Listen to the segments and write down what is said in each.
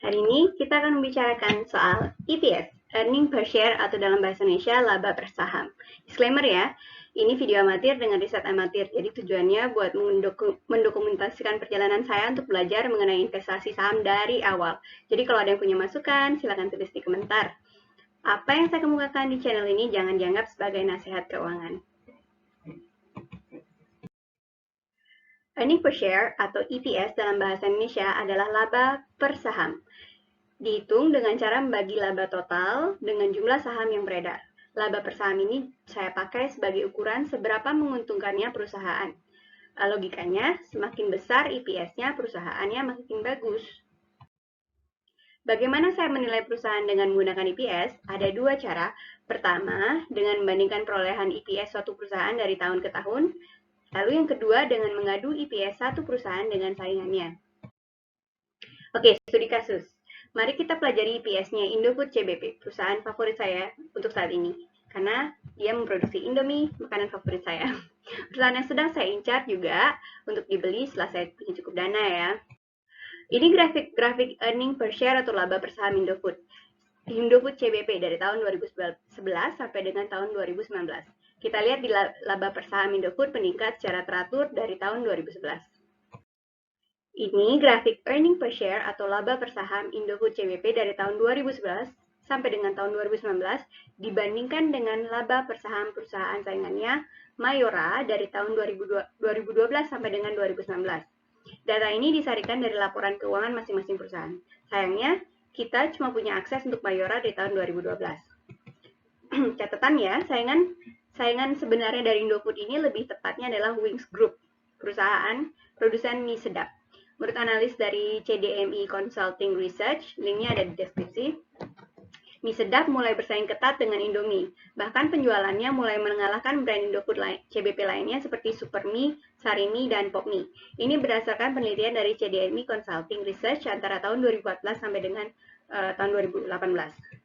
Hari ini kita akan membicarakan soal EPS, Earning Per Share atau dalam bahasa Indonesia laba per saham. Disclaimer ya, ini video amatir dengan riset amatir, jadi tujuannya buat mendokumentasikan perjalanan saya untuk belajar mengenai investasi saham dari awal. Jadi kalau ada yang punya masukan, silakan tulis di komentar. Apa yang saya kemukakan di channel ini jangan dianggap sebagai nasihat keuangan. Earning per share atau EPS dalam bahasa Indonesia adalah laba per saham. Dihitung dengan cara membagi laba total dengan jumlah saham yang beredar. Laba per saham ini saya pakai sebagai ukuran seberapa menguntungkannya perusahaan. Logikanya, semakin besar EPS-nya, perusahaannya makin bagus. Bagaimana saya menilai perusahaan dengan menggunakan EPS? Ada dua cara. Pertama, dengan membandingkan perolehan EPS suatu perusahaan dari tahun ke tahun. Lalu yang kedua, dengan mengadu EPS satu perusahaan dengan saingannya. Oke, studi kasus. Mari kita pelajari EPS-nya Indofood CBP, perusahaan favorit saya untuk saat ini. Karena dia memproduksi Indomie, makanan favorit saya. Perusahaan yang sedang saya incar juga untuk dibeli setelah saya punya cukup dana ya. Ini grafik earning per share atau laba per saham Indofood. Indofood CBP dari tahun 2011 sampai dengan tahun 2019. Kita lihat di laba per saham Indofood meningkat secara teratur dari tahun 2011. Ini grafik earning per share atau laba per saham Indofood CBP dari tahun 2011 sampai dengan tahun 2019 dibandingkan dengan laba per saham perusahaan saingannya Mayora dari tahun 2012 sampai dengan 2019. Data ini disarikan dari laporan keuangan masing-masing perusahaan. Sayangnya, kita cuma punya akses untuk Mayora di tahun 2012. Catatan ya, saingan sebenarnya dari Indofood ini lebih tepatnya adalah Wings Group, perusahaan produsen mie sedap. Menurut analis dari CDMI Consulting Research, linknya ada di deskripsi, mie sedap mulai bersaing ketat dengan Indomie. Bahkan penjualannya mulai mengalahkan brand Indofood CBP lainnya seperti Supermie, Sarimi, dan Popmie. Ini berdasarkan penelitian dari CDMI Consulting Research antara tahun 2014 sampai dengan tahun 2018.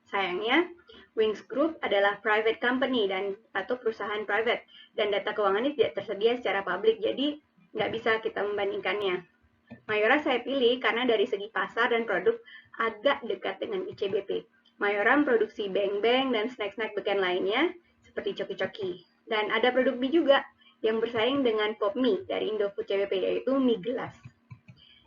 Sayangnya, Wings Group adalah private company atau perusahaan private, dan data keuangannya tidak tersedia secara publik, jadi nggak bisa kita membandingkannya. Mayora saya pilih karena dari segi pasar dan produk agak dekat dengan ICBP. Mayora memproduksi beng-beng dan snack-snack beken lainnya seperti coki-coki. Dan ada produk mie juga yang bersaing dengan Popmie dari Indofood CBP yaitu mie gelas.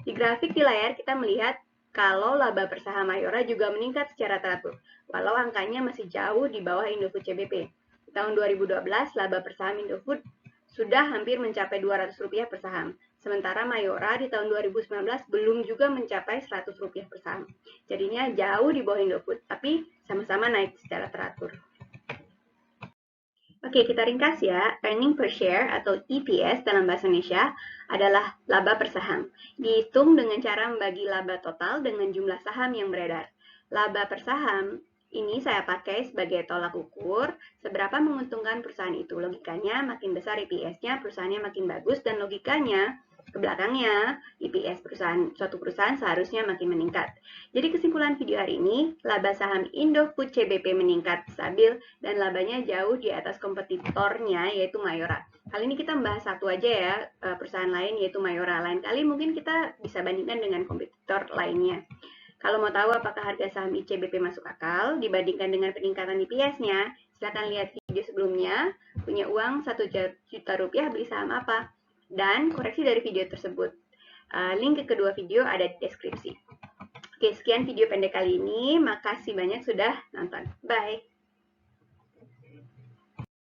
Di grafik di layar kita melihat kalau laba per saham Mayora juga meningkat secara teratur, walau angkanya masih jauh di bawah Indofood CBP. Di tahun 2012, laba per saham Indofood sudah hampir mencapai Rp200 per saham. Sementara Mayora di tahun 2019 belum juga mencapai Rp100 per saham. Jadinya jauh di bawah Indofood, tapi sama-sama naik secara teratur. Oke, kita ringkas ya. Earning per share atau EPS dalam bahasa Indonesia adalah laba per saham. Dihitung dengan cara membagi laba total dengan jumlah saham yang beredar. Laba per saham ini saya pakai sebagai tolak ukur seberapa menguntungkan perusahaan itu. Logikanya makin besar EPS-nya, perusahaannya makin bagus, dan logikanya ke belakangnya EPS suatu perusahaan seharusnya makin meningkat. Jadi kesimpulan video hari ini, laba saham Indofood CBP meningkat stabil dan labanya jauh di atas kompetitornya yaitu Mayora. Kali ini kita membahas satu aja ya, perusahaan lain yaitu Mayora. Lain kali mungkin kita bisa bandingkan dengan kompetitor lainnya. Kalau mau tahu apakah harga saham ICBP masuk akal dibandingkan dengan peningkatan EPS-nya, silakan lihat video sebelumnya. Punya uang 1 juta rupiah beli saham apa? Dan koreksi dari video tersebut. Link ke kedua video ada di deskripsi. Oke, sekian video pendek kali ini. Makasih banyak sudah nonton. Bye!